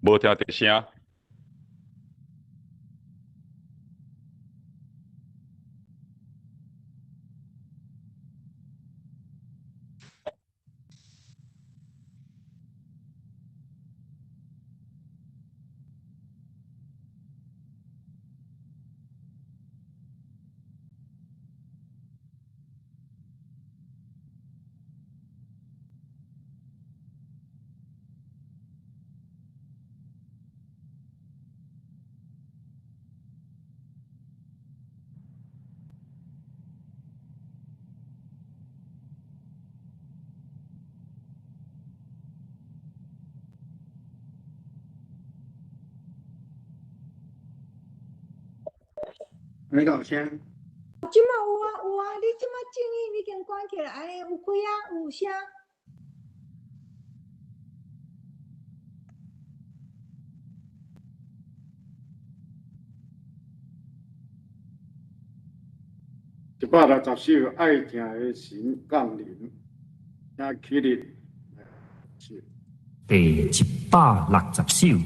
无听到声。没搞声。即马有啊有啊，你即马静音已经关起来，安尼有开啊有声。160首爱听的神降临，请起立。第160首，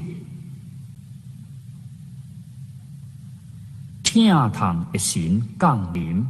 听堂的神降临。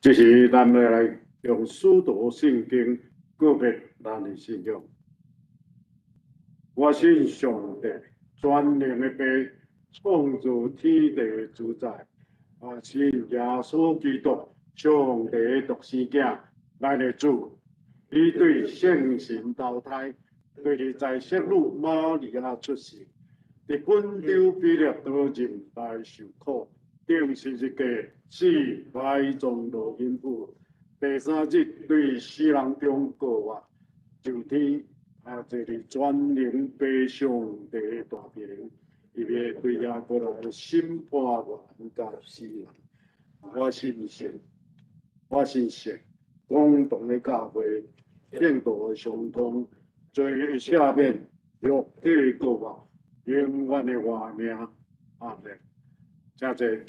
这是咱要来用书读圣经告别咱的信仰。我信上帝全能的爸，创造天地的主宰。我信耶稣基督，上帝的独生子，咱的主。伊对圣神投胎，对你在圣母玛利亚出世，伫本丢比勒多人来受苦。定十字架死埋葬落阴府，第三日对死人中告活，上天坐伫全能悲上帝大名，伊要对亚过来审判原甲死人。我信神，共同的教会，天道的相通，罪的赦免，肉体的告活，永远的活命。阿门。真侪。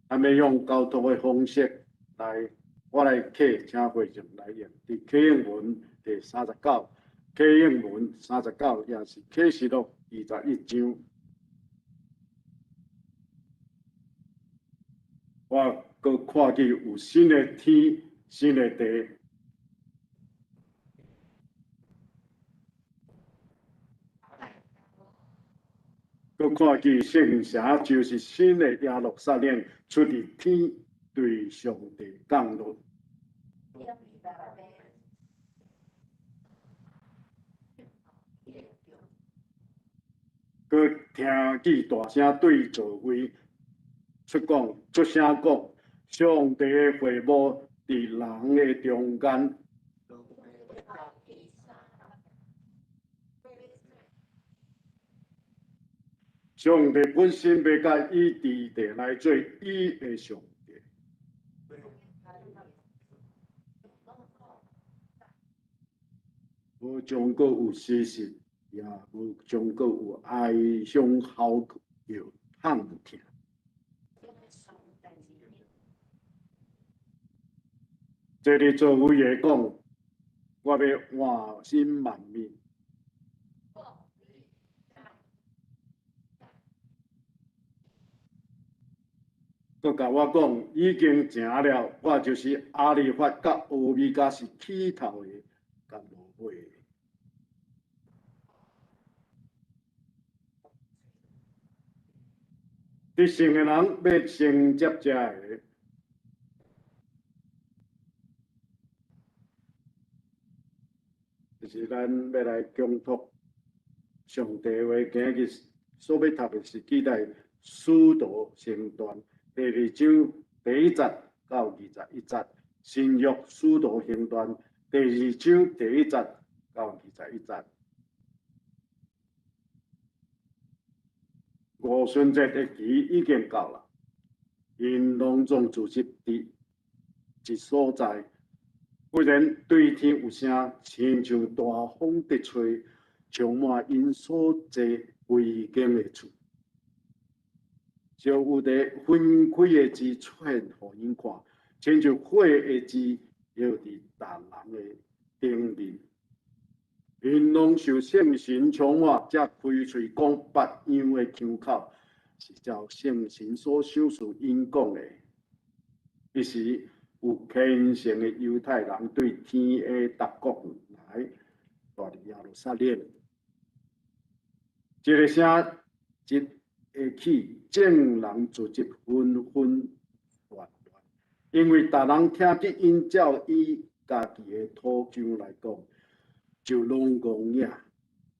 咱要用交通的方式来，我来刻，请会众来用。伫启应文第39，启应文39也是启示录21章。我阁看见有新的天，新的地。阁看见圣城就是新的耶路撒冷，出伫天，对上帝降落。阁听见大声对座位出声讲，上帝的会幕伫人的中间。上帝本身要甲伊伫地来做伊的上帝，无将阁有事实，也无将阁有哀伤嚎叫喊疼。这里座位的讲，我要换心万面。佮甲我讲，已经成了，我就是阿里法甲欧米伽是起头的，甲落尾的。得胜的人要承接这个，就是咱要来恭托上帝话，今日所要读的是记载使徒行传。第2章第1节到21节，新约使徒行传第2章第1节到21节。五旬节的期已经到了，因隆重聚集伫一所在，忽然对天有声，亲像大风直吹，充满因所坐规间的厝。就有个分开的字出现，互因看，亲像火的字摇伫逐人的顶面。因拢受圣神充满，才开喙讲别样的腔口，是照圣神所授予因讲的。彼时有虔诚的犹太人对天的各国来，带入耶路撒冷。一个声一下起，众人聚集纷纷乱乱，因为逐人听见因照伊家己的土腔来讲，就拢讲呀。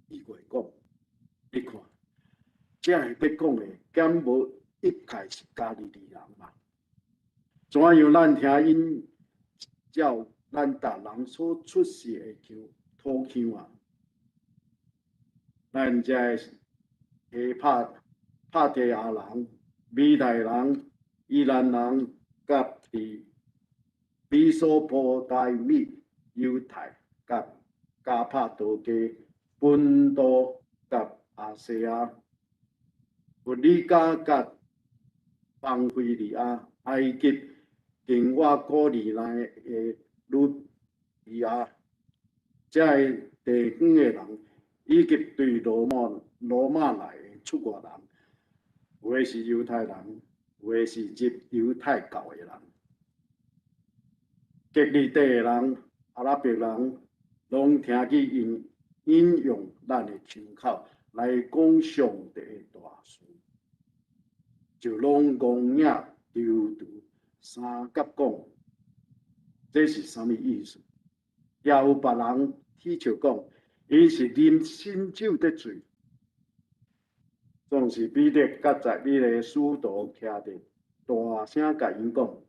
伊话讲，你看，这下要讲的，敢无一概是加利利人嘛？怎样咱听因照咱逐人所出世的土腔啊？咱这下帕提亚人、米代人、伊兰人、甲伫美索不达米、犹太、甲加帕多加、本都、甲亚细亚、弗里加、甲邦菲利亚、埃及、经我古年来的鲁比亚，这地方的人，以及对罗马来的出外人，有的是犹太人，有的是入犹太教的人。各地的人、阿拉伯人，拢听去引用咱的腔口来讲上帝的大事，就拢讲呀、丢丢、三甲讲，这是什么意思？也有别人踢笑讲，伊是啉新酒的醉，总是彼得甲在你的使徒徛着，大声甲因讲。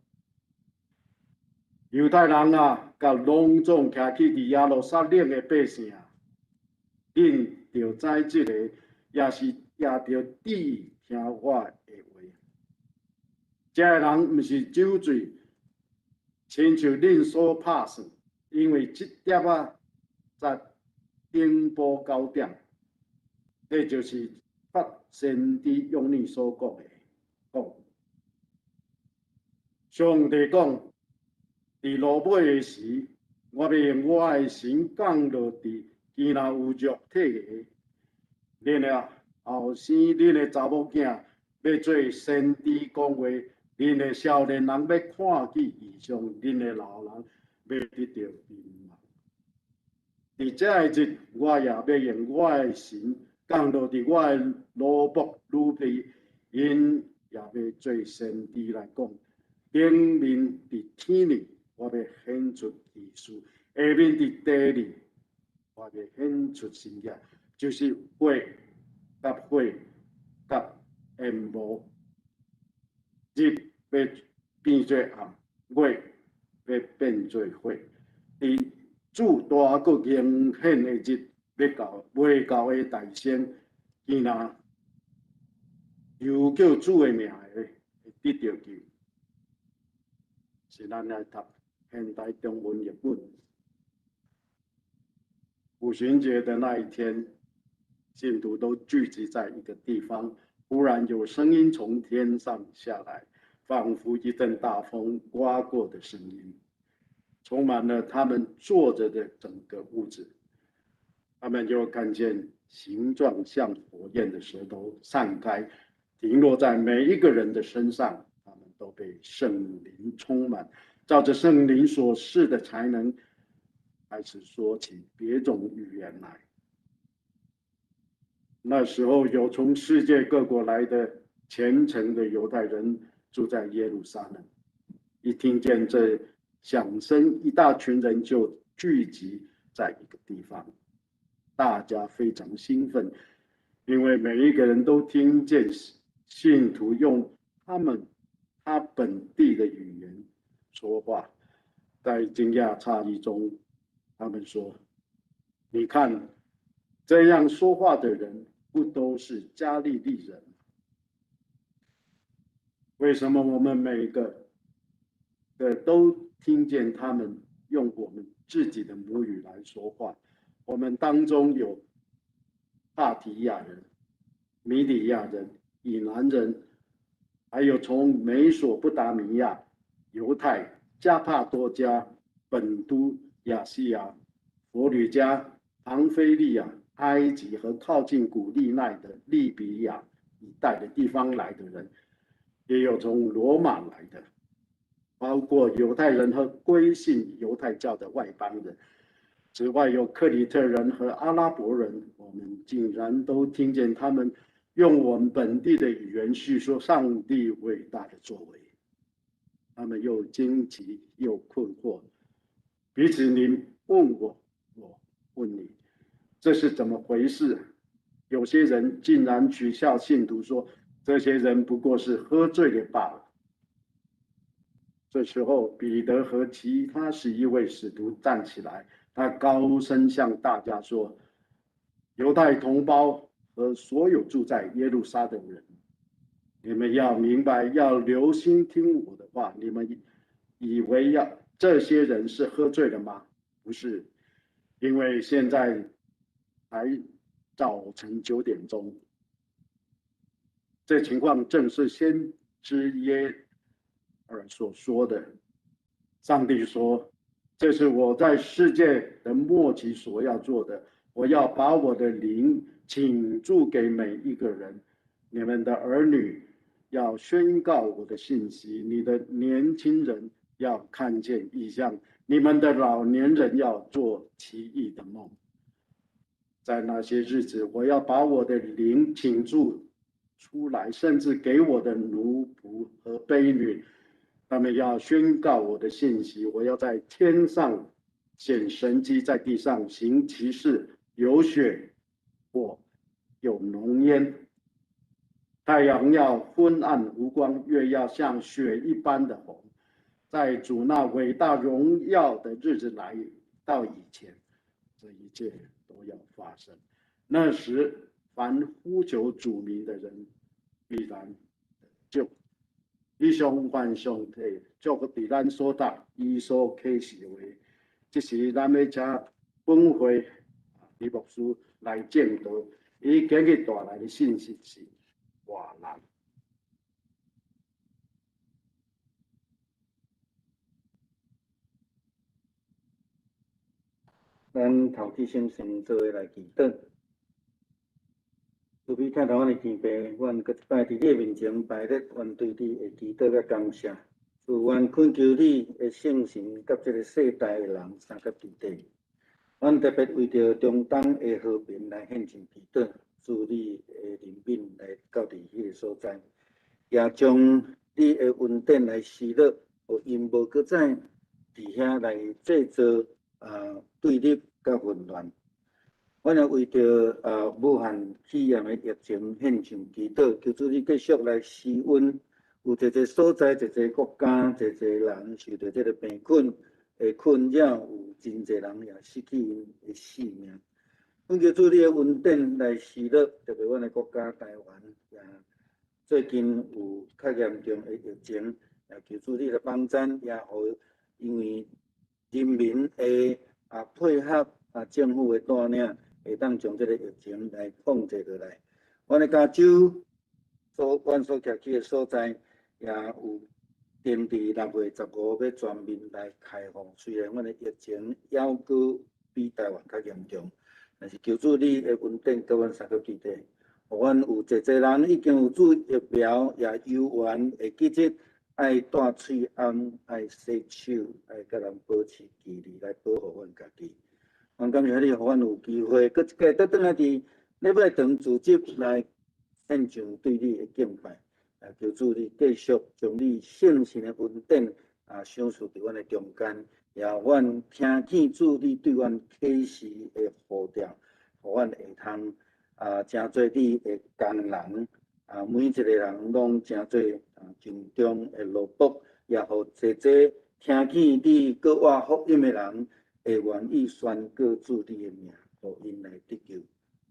犹太人啊，甲隆重徛起伫耶路撒冷的百姓啊，恁着知即个，也是也着谛听我的话。这人毋是酒醉，亲像恁所拍算，因为即点啊，在顶部9点，这就是发先知用你所讲的讲。上帝讲。伫落尾的时，我要用我的神降落伫伊若有肉体的，恁的后生，恁的查某囝要做先知讲话，恁的少年人要看见异象，恁的老人要得到明望。伫这个日，我也要用我的神降落伫我的奴仆女婢，因也要做先知来讲，顶面伫天里。我要显出奇事，下面伫地里，我要显出神迹，就是火甲火甲烟雾，日要变做暗，月要变做火。伫主大个明显的日要到，未到的大先，伊若又叫主的名的，会得到救。是咱来读。现代中文译本。五旬节的那一天，信徒都聚集在一个地方，忽然有声音从天上下来，仿佛一阵大风刮过的声音，充满了他们坐着的整个屋子。他们就看见形状像火焰的舌头散开，停落在每一个人的身上，他们都被圣灵充满。照着圣灵所示的才能，开始说起别种语言来。那时候有从世界各国来的虔诚的犹太人住在耶路撒冷，一听见这响声，一大群人就聚集在一个地方，大家非常兴奋，因为每一个人都听见信徒用他本地的语言说话。在惊讶诧异中，他们说：“你看，这样说话的人不都是加利利人？为什么我们每个都听见他们用我们自己的母语来说话？我们当中有帕提亚人、米底亚人、以南人，还有从美索不达米亚、犹太、加帕多家、本都、亚细亚、佛吕加、庞菲利亚、埃及和靠近古利奈的利比亚一带的地方来的人，也有从罗马来的，包括犹太人和归信犹太教的外邦人。此外，有克里特人和阿拉伯人，我们竟然都听见他们用我们本地的语言叙说上帝伟大的作为。他们又惊奇又困惑，彼此你问我，我问你，这是怎么回事？有些人竟然取笑信徒说，这些人不过是喝醉了罢了。这时候，彼得和其他11位使徒站起来，他高声向大家说：“犹太同胞和所有住在耶路撒冷人，你们要明白，要留心听我的话。你们以为这些人是喝醉了吗？不是，因为现在才早晨9点钟。这情况正是先知耶尔所说的。上帝说：“这是我在世界的末期所要做的，我要把我的灵倾注给每一个人。你们的儿女要宣告我的信息，你的年轻人要看见异象，你们的老年人要做奇异的梦。在那些日子，我要把我的灵倾注出来，甚至给我的奴仆和婢女，他们要宣告我的信息。我要在天上显神迹，在地上行奇事，有血或有浓烟。太阳要昏暗无光，月要像雪一般的红。在主那伟大荣耀的日子来到以前，这一切都要发生。那时，凡呼求主名的人必然得救。以上愿上帝祝福伫咱所答伊所启示的话，这是咱要请本会李牧师来证道。伊今日带来的信息是活人。咱头天先做伙来祈祷。主比看到阮的天父，阮搁一摆伫你面前摆列，阮对你的祈祷甲感谢。主，阮恳求你的圣神甲这个世代的人三甲伫地。阮特别为着中东的和平来献上祈祷，主你的怜悯来到伫迄个所在，也将你的恩典来施落，互因无搁再伫遐来制造对立甲混乱。阮也为着武汉肺炎的疫情献上祈祷，求主你继续来施恩。有一个所在、一个国家、一个人受到这个病菌的困扰，有真侪人也失去因的性命。阮求主你的恩典来施落，特别阮的国家台湾也最近有较严重的疫情，也求主你来帮咱，也互因为人民的配合政府的带领，会当将这个疫情来控制落来。阮的加州阮所徛起的所在，也有定伫6月15要全面来开放。虽然阮的疫情还阁比台湾较严重，但是求主你的恩典甲阮三个基地，互阮有侪人已经有注疫苗，也有缘会记得爱戴喙安，爱洗手，爱甲人保持距离，来保护阮家己。阮感谢你，互阮有机会，搁一届倒转来伫礼拜堂组织来献上对你的敬拜。求主你继续将你圣神的恩典赏赐伫阮的中间，也阮听见主你对阮启示的呼召，互阮会通真做你的工人每一个人拢真做尽忠的奴仆，也互侪听见你告我福音的人会愿意宣告主你的名，互因来得救。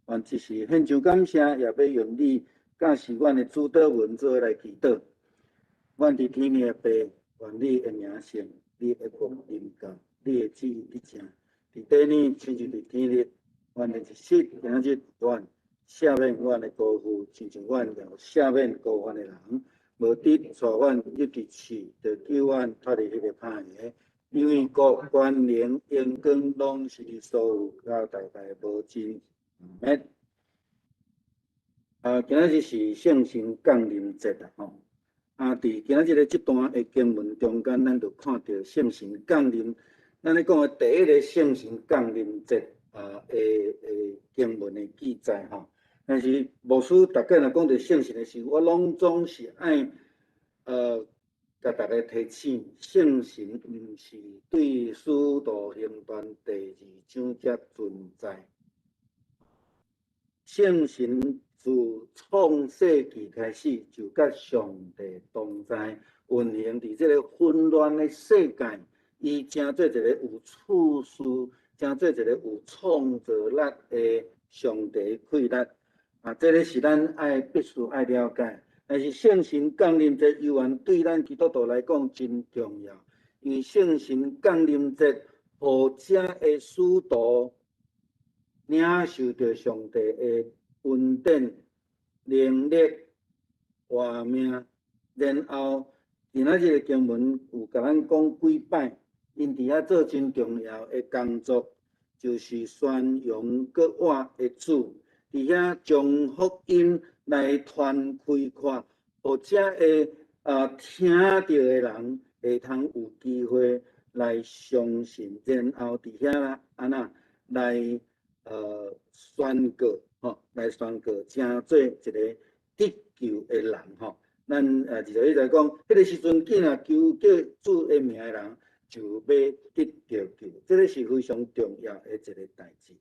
阮只是献上感谢，也要用你教示阮的主祷文做来祈祷。阮伫天的爸，愿你的名圣，你的国临到，你的旨意成。伫地呢，亲像伫天里。阮的一息今日，阮赦免阮的辜负，亲像阮也赦免辜负阮的人。无得带阮入地去，就救阮脱离迄个歹个。因为国、权、能、荣光，拢是你所有，到代代无尽。今仔日是圣神降临节啦，吼。伫今仔日的这段的经文中间，咱就看到圣神降临。咱咧讲的第一个圣神降临节经文的记载吼。但是牧师大概若讲到圣神的时候，我拢总是爱甲大家提醒，圣神毋是对使徒行传第2章才存在。圣神自创世纪开始就甲上帝同在，运行伫这个混乱的世界，伊正做一个有处事、正做一个有创造力的上帝气力。这个是咱必须爱了解。但是圣神降临这游玩对咱基督徒来讲真重要，以圣神降临节，互遮的使徒领受着上帝的恩典、能力、活命，然后今仔日的经文有甲咱讲几摆，因伫遐做真重要的工作，就是宣扬国话的主，伫遐将福音来传开看，互遮的听到的人会通有机会来相信，然后伫遐安那来宣告来宣告，成做一个得救的人咱就是在讲，迄个时阵，见啊求叫主的名的人，就要得着救，这个是非常重要的一个代志。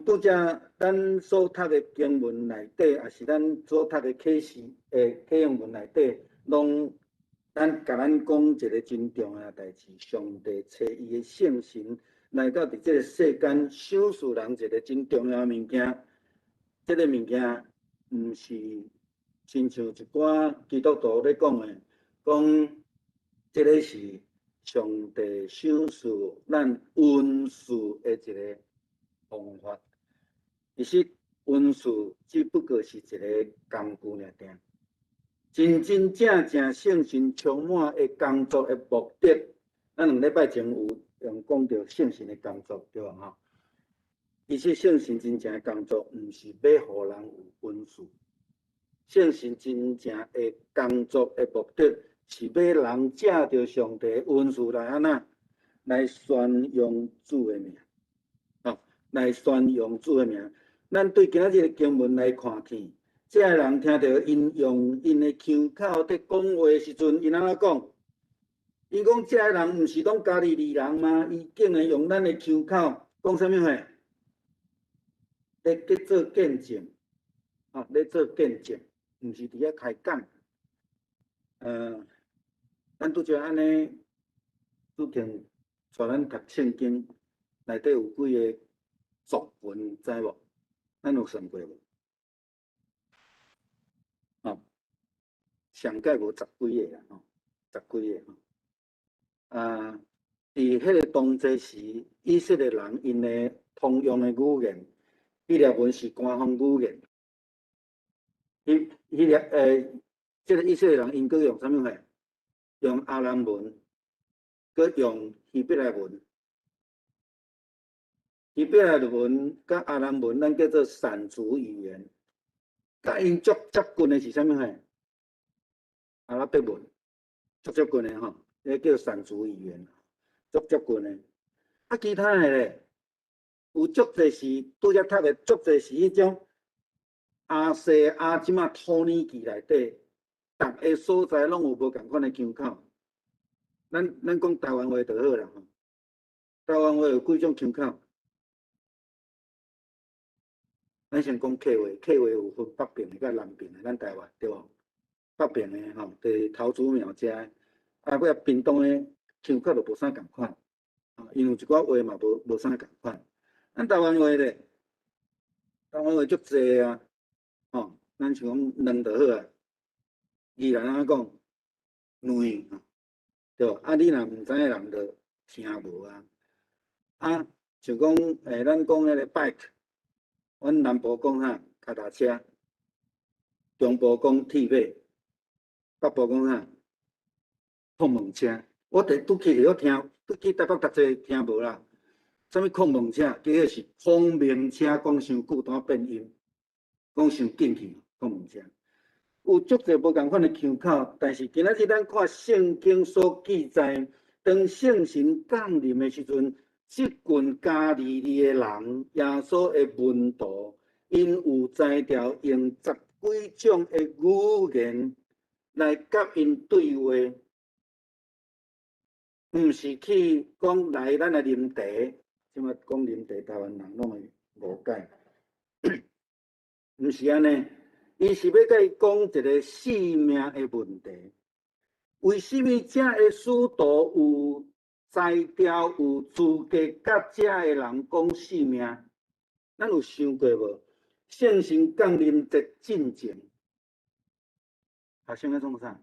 拄则咱所读的经文内底，也是咱所读的启示启用文内底，拢甲咱讲一个真重要的代志。上帝找伊的圣神来到伫这个世间，赏赐人一个真重要的物件。这个物件毋是亲像一寡基督徒咧讲的，讲这个是上帝赏赐咱恩赐的一个方法。其实恩赐只不过是一个工具尔定，真真正正圣神充满的工作的目的，咱2礼拜前有用讲到圣神的工作，对吧？其实圣神真正的工作，毋是要互人有恩赐。圣神真正的工作的目的，是要人借着上帝的恩赐来安那来宣扬主的名，来宣扬主的名。咱对今仔日的经文来看见，这个人听到因用因的腔口在讲话的时阵，因安怎讲？因讲这个人毋是拢加利利人吗？伊竟然用咱的腔口讲啥物话？咧做见证，咧做见证，毋是伫遐开讲。咱拄则安尼，拄听带咱读圣经，内底有几个作文，知无？咱有算过无？上届无10几个啦，10几个伫迄个当阵时，以色列人因的通用的语言。希腊文是官方语言，这个以色列人因佫用啥物话？用阿兰文，佫用希伯来文。希伯来文甲阿兰文，咱叫做闪族语言。甲因足接近的是啥物话？阿拉伯文，足接近的迄叫闪族语言，足接近的。其他的咧？有足侪是拄则读的，足侪是迄种亚细亚即马土耳其内底，逐个所在拢有无共款的腔口。咱讲台湾话就好啦，台湾话有几种腔口。咱先讲客话，客话有分北边的甲南边的，咱台湾对无？北边的就是桃竹苗遮的，尾屏东的腔口就无啥共款，因为有一寡话嘛无啥共款。咱台湾话咧，台湾话足济啊，咱像讲卵就好啊，宜兰安怎讲？卵，对无？你若毋知影人就听无啊。像讲咱讲迄个 bike， 阮南部讲啥？脚踏车，中部讲铁马，北部讲啥？碰碰车。我拄去我听，拄去台北读册听无啦。啥物碰碰车？其实是碰面车，讲伤久当变音，讲伤紧去碰碰车。有足侪无共款的腔口，但是今仔日咱看圣经所记载，当圣神降临的时阵，即群加利利的人，耶稣的门徒，因有才调用10几种的语言来甲因对话，毋是去讲来咱来啉茶。即马讲啉茶，台湾人拢会误解，毋是安尼。伊是要甲伊讲一个性命的问题。为什么这个使徒有才调、有资格甲这个人讲性命？咱有想过无？圣神降临节进前，学生在创啥？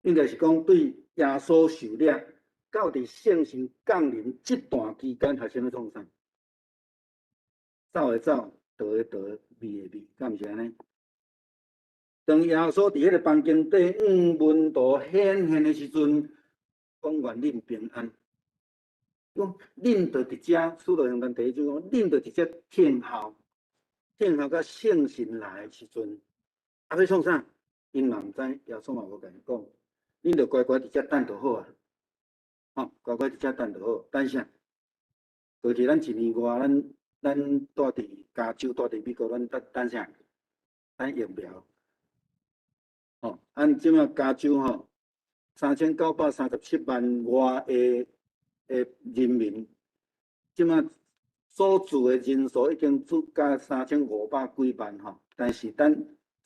应该是讲对耶稣受了，到伫圣神降临这段期间，学生咧创啥？走的走，逃的逃，秘的秘，敢毋是安尼？当耶稣伫迄个房间底文图显现的时阵，讲愿恁平安。讲恁着伫遮，使徒行传第一章讲，恁着伫遮听候，听候到圣神来的时阵，要创啥？因嘛毋知，耶稣嘛无甲因讲，恁着乖乖伫遮等就好啊，乖乖伫遮等就好。等啥？过去咱1年外，咱住伫加州，住伫美国，咱等啥？等疫苗。按即马加州3937万外的人民，即马所住的人数已经增加3500几万但是咱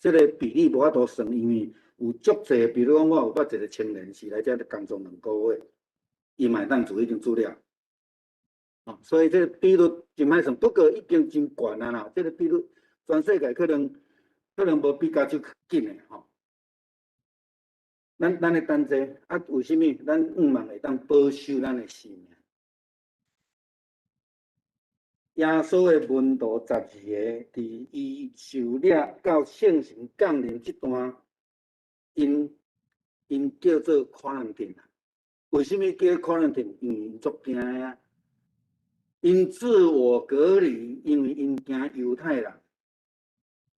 即个比例无法度算，因为有足侪，比如讲我有捌一个青年是来遮工作2个月，伊嘛会当做已经资料，所以这个比率真歹算，不过已经真悬啊啦，这个比率全世界可能无比加州较紧的咱会等者为什么？咱盼望会当保守咱的性命。耶稣的门徒12个，伫伊受了到圣神降临这段，因叫做quarantine。为什么叫quarantine？因为因足惊啊，因自我隔离，因为因惊犹太人；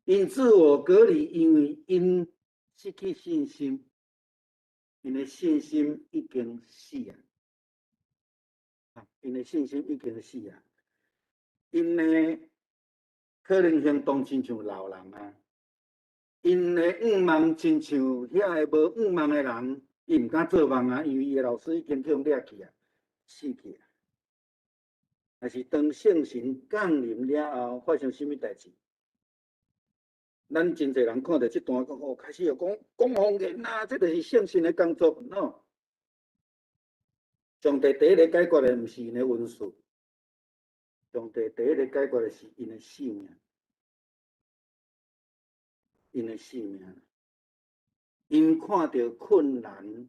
因自我隔离，因为因失去信心。因的信心已经死啊！因的信心已经死啊！因的可能行动亲像老人啊！因的愿望亲像遐个无愿望的人，伊毋敢做梦啊，因为伊的老师已经去互掠去啊，死去啊！但是当圣神降临了后，发生什么代志？咱真侪人看到这段讲开始又讲方言啊，这就是圣神的工作喏。上帝第一个解决的毋是因的文书，上帝第一个解决的是因的性命，因的性命。因看到困难，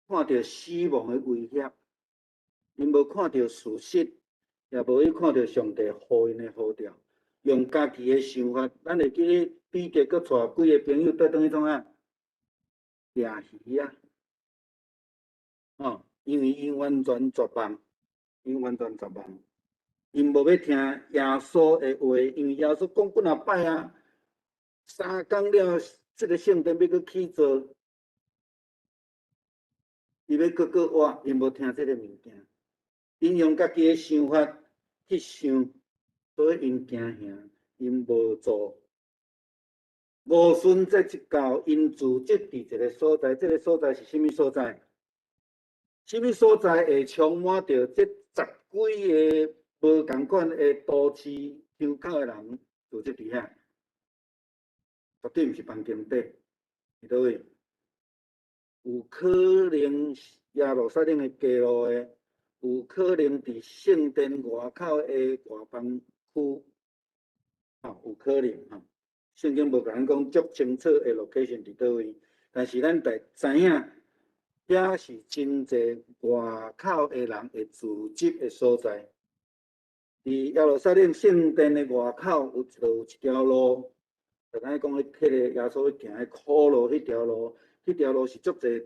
看到死亡的威胁，因无看到事实，也无去看到上帝呼因的呼召。用家己的想法，咱会记咧，比格佮带几个朋友倒转去创啊？掠鱼啊！因为因完全绝望，因无要听耶稣的话，因为耶稣讲几若摆啊，3天了，这个圣殿要佮起造，伊要佮活，因无听这个物件，因用家己的想法去想。所以因惊吓，因无做。无顺这一教，因自责伫一个所在，这个所在是什么所在？什么所在会充满着这10几个无同款的都市乡口的人聚集伫遐？绝对毋是房间底，伫倒位？有可能耶路撒冷的街路的，有可能伫圣殿外口的外邦区，有可能圣经无甲咱讲足清楚的 location 伫倒位，但是咱得知影，遐是真侪外口的人会聚集的所在。伫耶路撒冷圣殿的外口有一条路，就咱讲迄个耶稣行的苦路，迄条路是足侪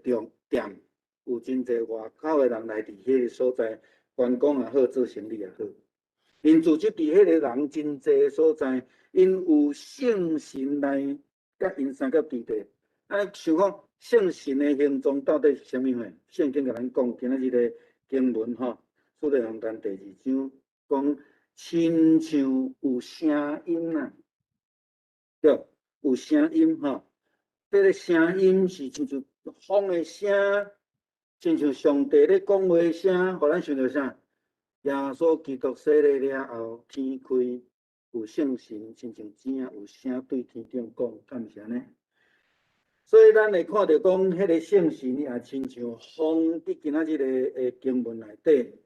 店，有真侪外口的人来伫迄个所在观光也好，做生意也好。因聚集伫迄个人真侪所在，因有圣神来甲因三角地地。想讲圣神的形状到底是啥物货？圣经甲咱讲，今仔日的经文使徒行传第2章讲，亲像有声音啊，对，有声音这个声音是亲像风的声，亲像上帝咧讲话的声，互咱想到啥？耶稣基督洗礼了后，天开，有圣神，亲像井有声对天顶讲，敢毋是安尼？所以咱会看到讲，迄个圣神也亲像风伫今仔日的经文内底，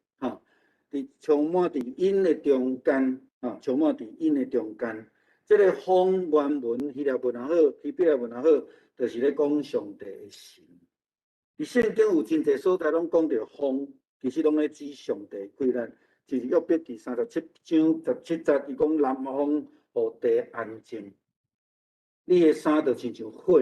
伫充满伫因的中间，充满伫因的中间。这个风原文希腊文也好，希伯来文也好，就是咧讲上帝的神。伫圣经有真侪所在拢讲到风，其实拢咧指上帝规律。就是约伯第37章17节，伊讲南风互地安静，你的衫就亲像火。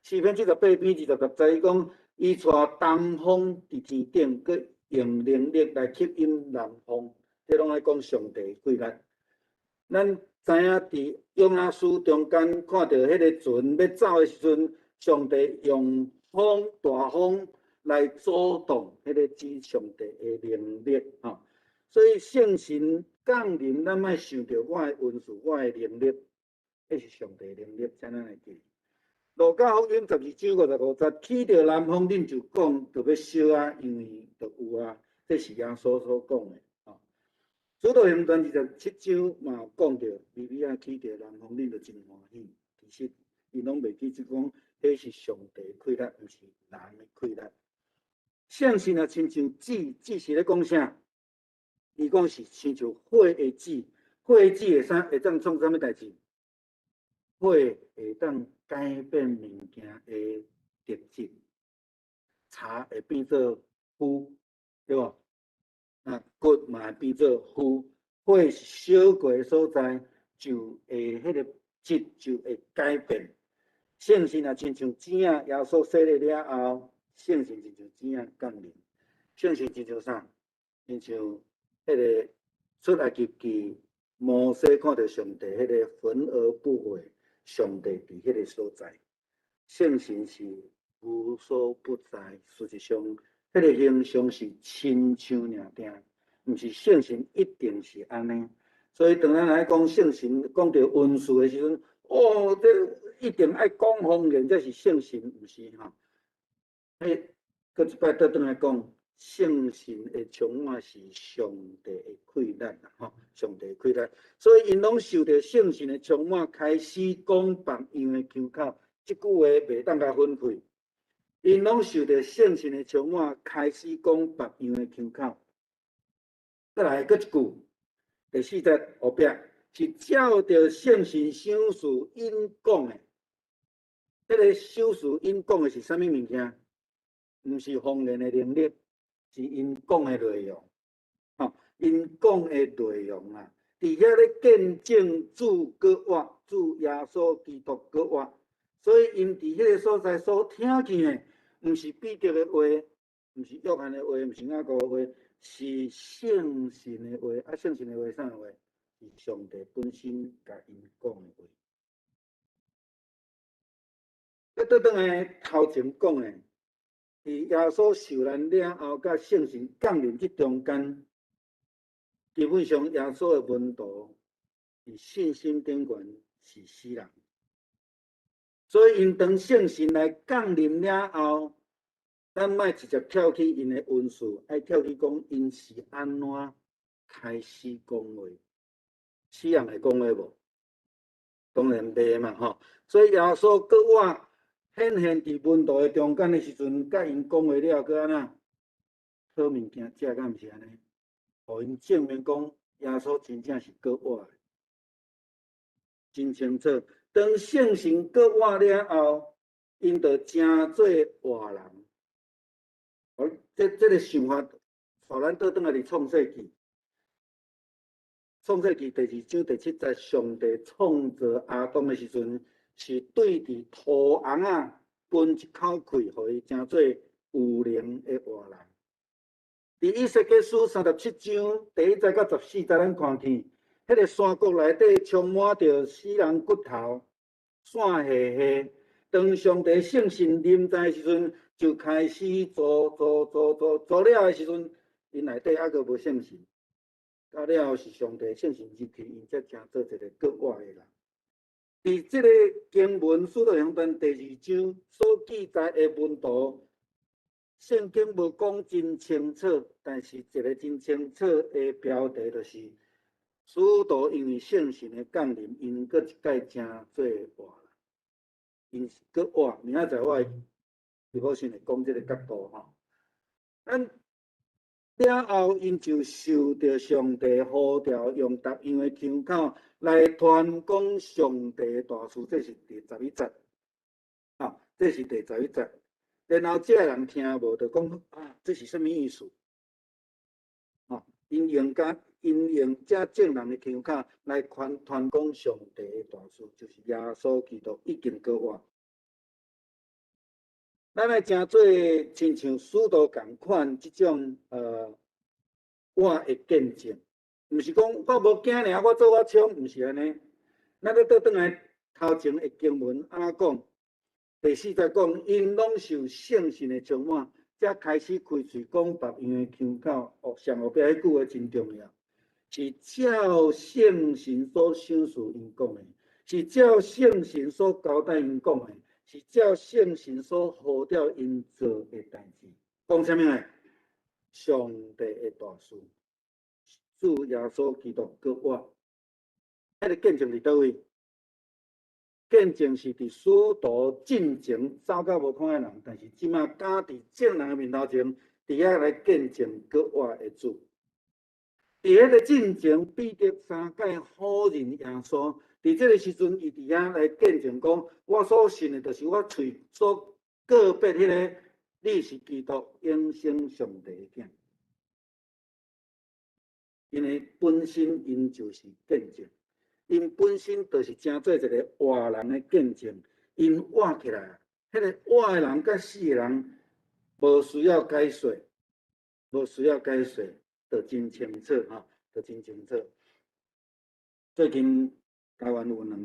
诗篇78篇20节，伊讲伊带东风伫天顶，佮用能力来吸引南风，这拢爱讲上帝规律。咱知影伫约拿书中间看到迄个船要走的时阵，上帝用风大风来阻挡迄个指上帝的能力吼。所以圣神降临，咱莫想到我的恩赐、我的能力，迄是上帝的能力，才咱会记。路加福音12章55节，起着南风，恁就讲，就要烧啊，因为就有啊，这是耶稣所讲的。使徒行传27章嘛讲到，利未仔起着南风，恁就真欢喜。其实伊拢袂记，就讲迄是上帝的规律，毋是人的规律。圣神也亲像纸，纸是咧讲啥？伊讲是亲像火的纸，火的纸会当创啥物代志？火会当改变物件的特质，茶会变做灰，对无？骨嘛会变做灰。火是烧过的所在，就会迄个质就会改变。圣神也亲像钱啊，耶稣洗礼了后，圣神亲像钱啊降临。圣神亲像啥？亲像迄个出埃及记，摩西看到上帝迄个焚而不毁，上帝伫迄个所在。圣神是无所不在，事实上，迄个形象是亲像尔定，毋是圣神一定是安尼。所以当咱来讲圣神，讲到恩赐的时阵，这一定爱讲方言，这是圣神，毋是吼。搁一摆倒转来讲，圣神的充满是上帝的规律啦，吼，上帝的规律。所以因拢受到圣神的充满，开始讲别样的腔口。即句话袂当甲分开。因拢受到圣神的充满，开始讲别样的腔口。再来，搁一句，第4节后壁是照着圣神想事因讲的。这个想事因讲的是啥物物件？毋是方言的能力，是因讲的内容。因讲的内容啊，伫遐咧见证主搁活，主耶稣基督搁活。所以因伫迄个所在所听见的，毋是彼得的话，毋是约翰的话，毋是雅各的话，是圣神的话。圣神的话啥话？是上帝本身甲因讲的话。倒转来头前讲的，伫耶稣受难了后，甲圣神降临即中间，基本上耶稣的门徒是信心顶悬，是死人。所以因当圣神来降临了后，咱莫直接跳去因的恩赐，爱跳去讲因是安怎开始讲话。死人会讲话无？当然袂嘛吼。所以耶稣搁活显现伫门徒的中间的时阵，甲因讲话了，搁安怎讨物件食，敢毋是安尼？互因证明讲耶稣真正是搁活的，真清楚。当圣神搁活了后，因就真做活人。这个想法，互咱倒转来伫创世纪。创世纪第2章第7节，上帝创造亚当的时阵，是对伫土红啊分一口气，互伊成做有灵的活人。伫以西结书37章第1节到14节，咱看见迄个山谷内底充满着死人骨头，散黑黑。当上帝圣神临在的时阵，就开始做了的时阵，因内底还阁无圣神。到了后是上帝圣神入去，因才成做一个搁活的人。伫这个经文《使徒行传》第2章所记载的门徒，圣经无讲真清楚，但是一个真清楚的标题就是：使徒因为圣神的降临，因搁一摆成做活人。因是搁活，明仔载我是好先来讲这个角度吼。了后，因就受到上帝呼召，用各样的腔口来传讲上帝大事。这是第11节，这是第11节。然后这人听无，就讲啊，这是什么意思？哦，因用这正人的腔口来传讲上帝的大事，就是耶稣基督已经过活。咱来诚做亲像许多共款即种我的见证，毋是讲我无惊尔，我做我冲，毋是安尼。咱要倒转来头前的经文安怎讲？第4节讲，因拢受圣神的充满，才开始开嘴讲别样的腔口。哦，上后壁迄句话真重要，是照圣神所赏赐因讲的，是照圣神所交代因讲的，是照圣神所呼召因做的代志。讲啥物呢？上帝的大事，主耶稣基督国活。迄个见证伫倒位？见证是伫许多进前走到无看的人，但是即马敢伫正人的面头前，伫遐来见证国活的主。伫迄个进前，彼得3届否认耶稣。伫这个时阵，伊伫遐来见证讲：我所信的，就是我嘴所告别迄个，你是基督永生上帝的囝。因为本身因就是见证。因本身就是真做一个活人的见证，因活起来，迄个活的人甲死的人无需要解释，无需要解释，就真清楚哈，就真清楚。最近台湾有2个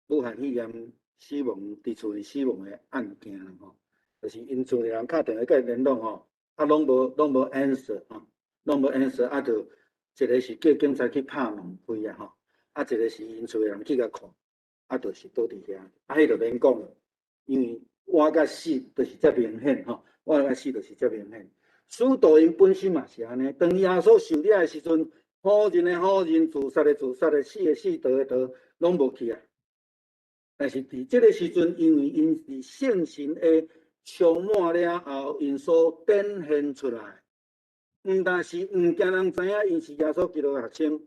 女孩肺炎死亡，伫厝里死亡的案件吼，就是因厝里人敲电话甲伊联络吼，啊拢无 answer 吼，拢无 answer， 啊就。一个是叫警察去拍门开啊吼，啊一个是因厝诶人去甲看，啊就是倒伫遐，啊迄就免讲了，因为活甲死就是遮明显吼，活甲死就是遮明显。许多因本身嘛是安尼，当耶稣受掠诶时阵，好人诶好人，自杀诶自杀诶，死诶死，逃诶逃，拢无去啊。但是伫即个时阵，因为因是圣神诶充满了后，因所展现出来。但是毋惊人知影，因是耶稣基督学生，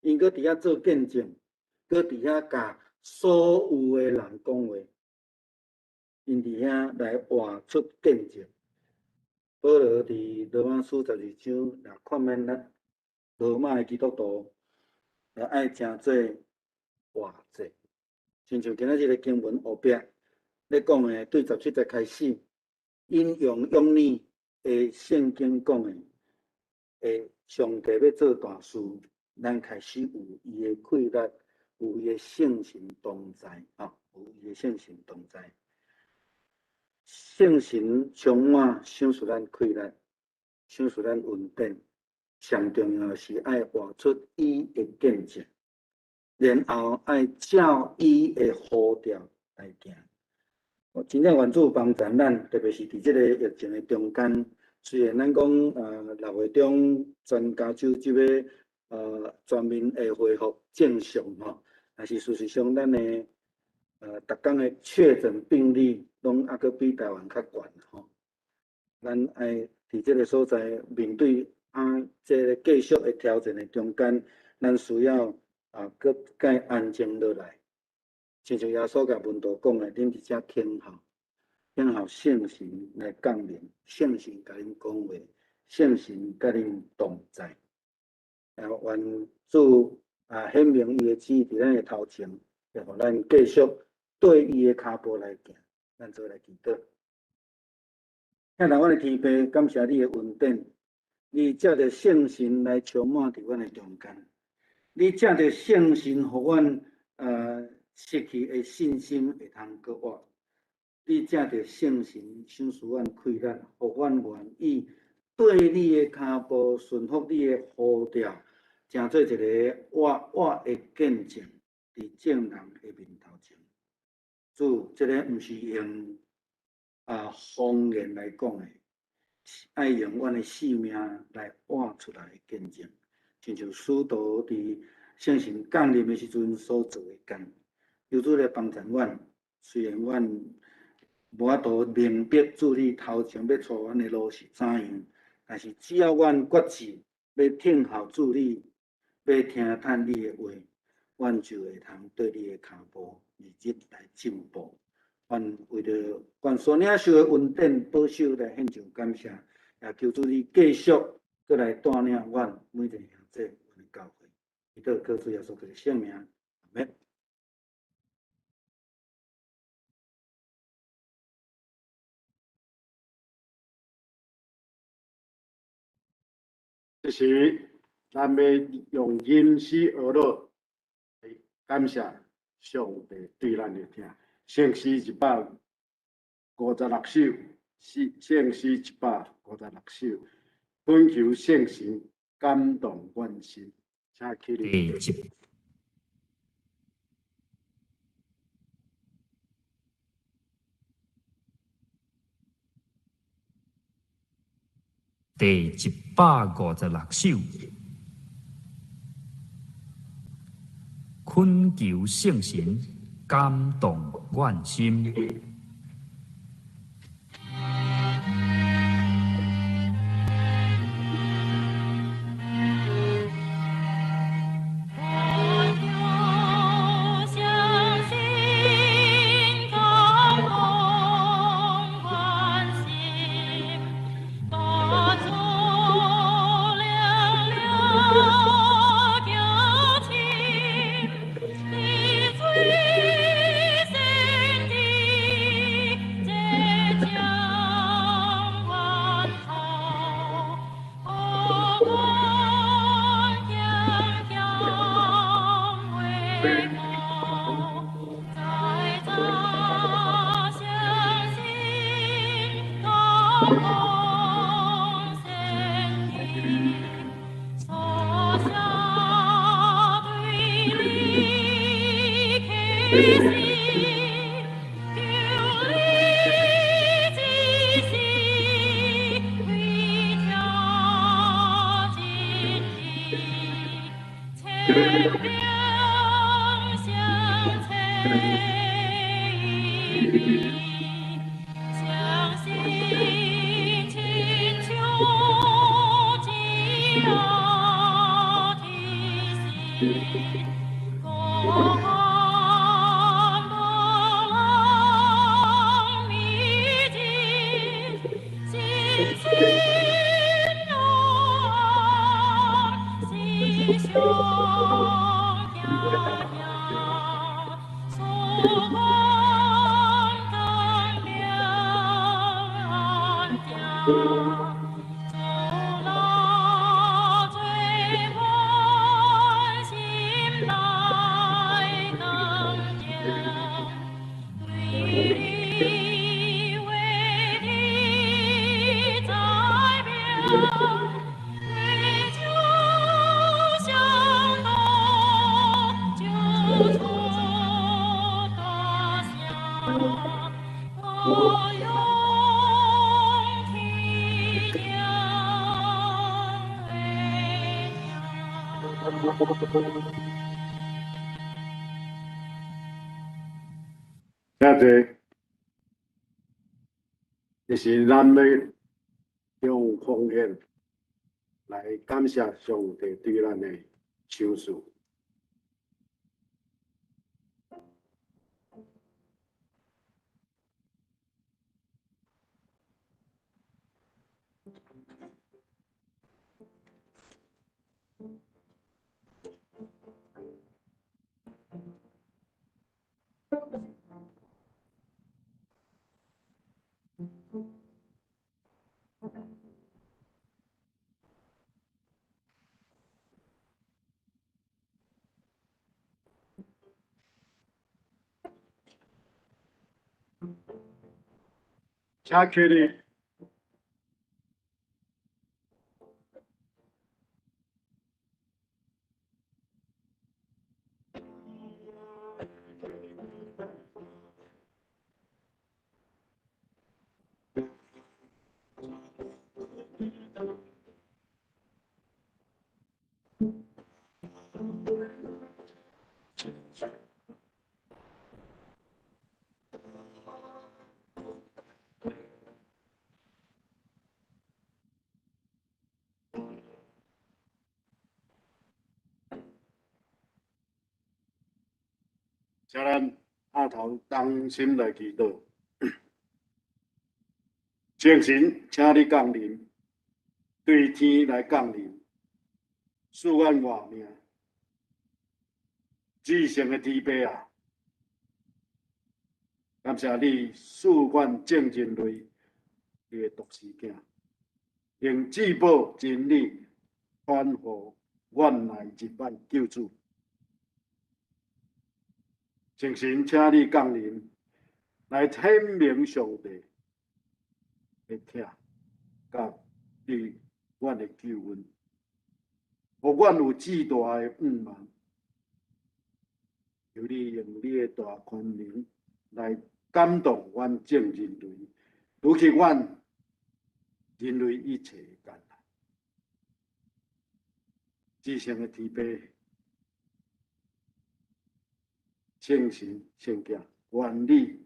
因搁伫遐做见证，搁伫遐甲所有的人讲话，因伫遐来活出见证。保罗伫罗马书12章若劝勉咱罗马的基督徒，要爱诚做活者，亲像今仔日的经文后壁咧讲的，对17节开始引用你的圣经讲的。上帝要做大事，咱开始有伊的气力，有伊的圣神同在啊，有伊的圣神同在。圣神充满，赏赐咱气力，赏赐咱稳定。上重要是爱活出伊的见证，然后爱照伊的呼召来行。真正愿主帮助咱，特别是伫这个疫情的中间。虽然咱讲6月中全加州即个全面会恢复正常吼，但是事实上咱的逐天的确诊病例拢还阁比台湾较悬吼。咱爱伫这个所在面对这个继续的挑战的中间，咱需要阁较安静落来，亲像耶稣甲门徒讲的，恁伫遮听候。听候圣神来降临，圣神甲恁讲话，圣神甲恁同在。愿主显明伊的旨意伫咱的头前，也互咱继续对伊的脚步来行。咱做来祈祷。向咱阮的天父，感谢你的恩典，你借着圣神来充满伫阮的中间，你借着圣神，互阮失去的信心会通搁活。你借着圣神赏赐阮气力，互阮愿意对你的脚步顺服你的呼召，成做一个活的见证，伫众人的面头前。主，这个毋是用方言来讲的，爱用阮的性命来活出来的见证，亲像使徒伫圣神降临的时阵所做的工。求主来帮助阮，虽然阮无法度明白主你头前要带阮的路是怎样，但是只要阮决志要听候主你，要听探你的话，阮就会通对你的脚步日日来进步。为着关山岭秀的稳定保守来献上感谢，也求主你继续过来带领阮每一个兄弟阮的教会，祈祷靠主耶稣基督的圣名，阿门。这时，咱要用吟诗而乐来感谢上帝对咱的听。圣诗156首，圣诗156首，恳求圣神感动阮心，请起立。第一第156首，恳求圣神感动阮心。现在，就是咱要用奉献来感谢上帝对咱的赏赐。请起立。请咱额头同心来祈祷。圣神，请你降临，对天来降临，赐阮活命。至圣的天父啊，感谢你赐阮正人类你的独生囝，用至宝真理传予阮来一摆救主。圣神，请你降临，来显明上帝的疼，甲对阮的救恩，互阮有至大的盼望。求你用你的大权能来感动阮正人类，除去阮人类一切的艰难。至圣的天父，圣神圣子，愿你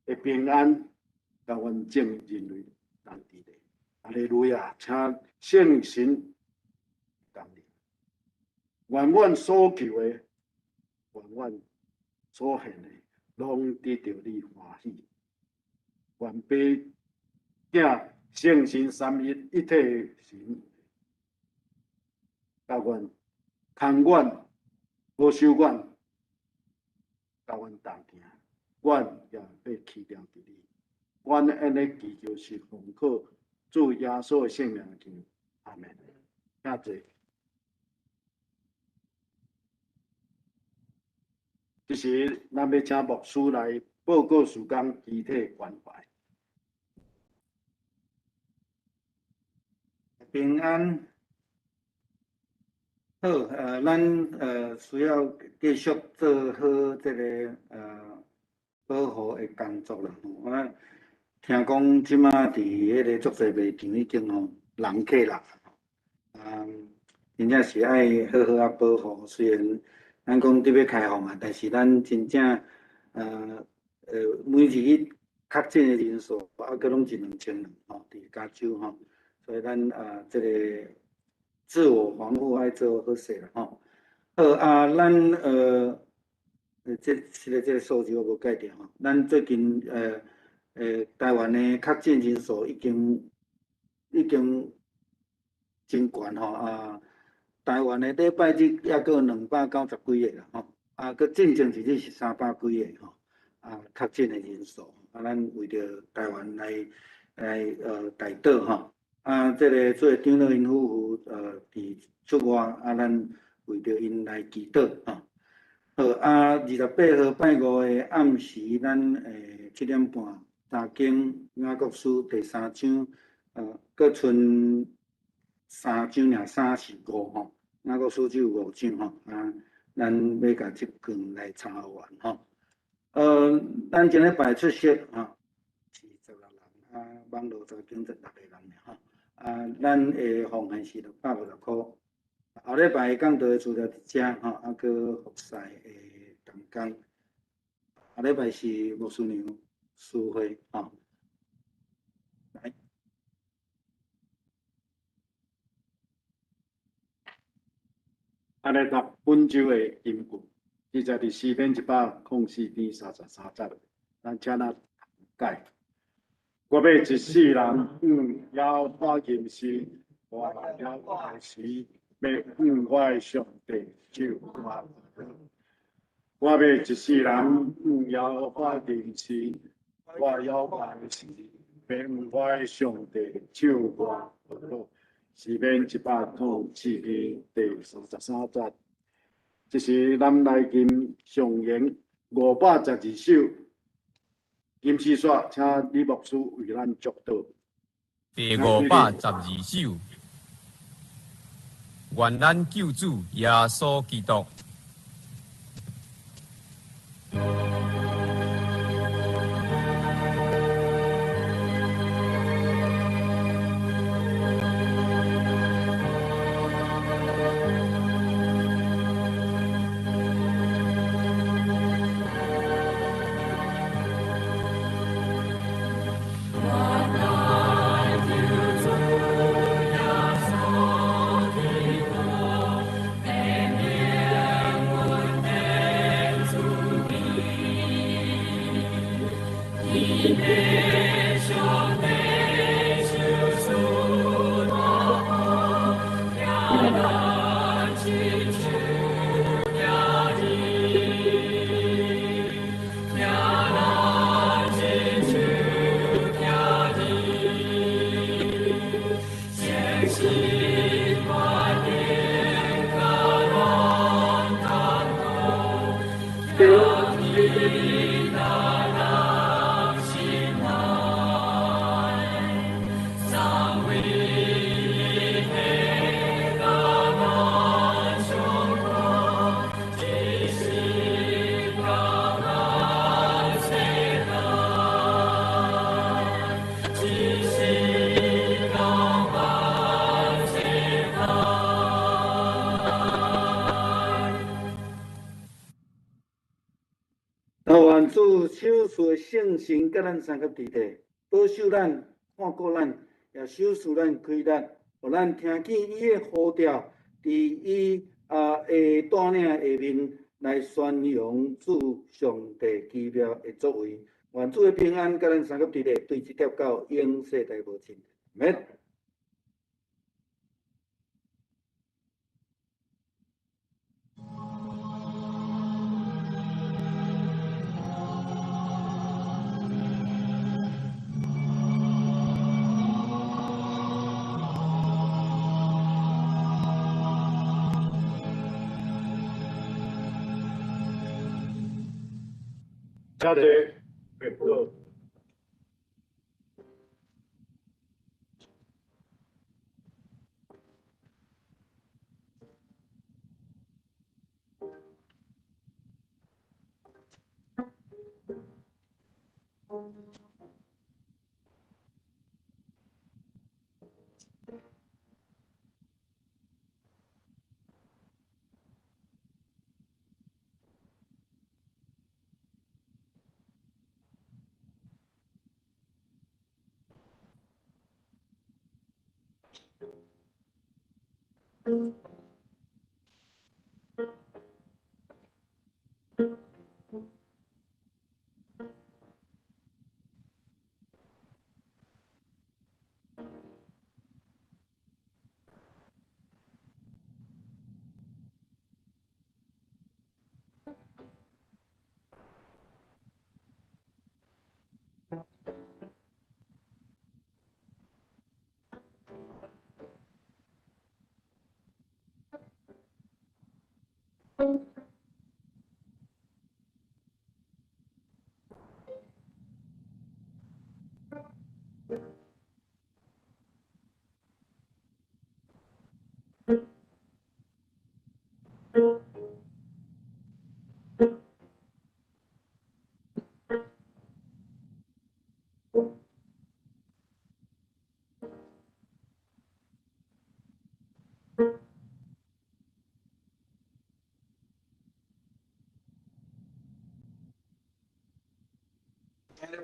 的平安，甲阮正人类同伫咧。哈利路亚！请圣神降临，愿阮所求的，愿阮所献的，拢得到你欢喜。愿父、子、圣神三一一体的神，甲阮看阮、保守阮，甲阮同行，阮也要起了伫你。阮安尼祈求是奉靠主耶稣的圣名求，阿门。请坐。这时，咱要请牧师来报告事工具体关怀。平安。好，咱需要继续做好这个保护的工作啦。我听讲即马伫迄个足侪卖场已经人客啦，真正是爱好好保护。虽然咱讲伫要开放啊，但是咱真正每日确诊的人数还阁拢12000人伫加州所以咱这个自我防护爱做好势啦好咱这个数字我无介绍咱最近台湾的确诊人数已经真悬台湾的礼拜日也阁有290几个啦阁进前一日是300几个确诊的人数咱为着台湾来大岛这个做长老因夫妇伫出外咱为着因来祈祷好28号拜五的暗时，咱7点半查经雅各书第3章阁剩3章尔35雅各书只有5章咱要甲这卷来查完咱前礼拜出席是16人网络查经16个人咱的奉献是650块。后礼拜讲道的资料伫遮搁服侍的同工。后礼拜是牧师娘私会来。安尼读本周的经句，记载伫诗篇104篇33节，咱请咱解。我要一世人要花尽心，我要花时。要我的上帝救我，我要一世人要我认识，我要我的是，要我的上帝救我。诗篇104篇第33节，这是咱来金上言512首，金丝刷，请李牧师为咱祝祷。第512首。愿咱救主耶稣基督。愿主手术的圣神，甲咱三个伫地，保守咱、看顾咱，也守护咱开力，互咱听见伊的呼召，伫伊下带领下面来宣扬主上帝奇妙的作为。愿主的平安，甲咱三个伫地，对这条到永世代无尽。免。请坐，别倒。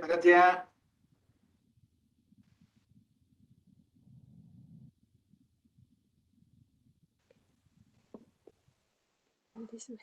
大家。这是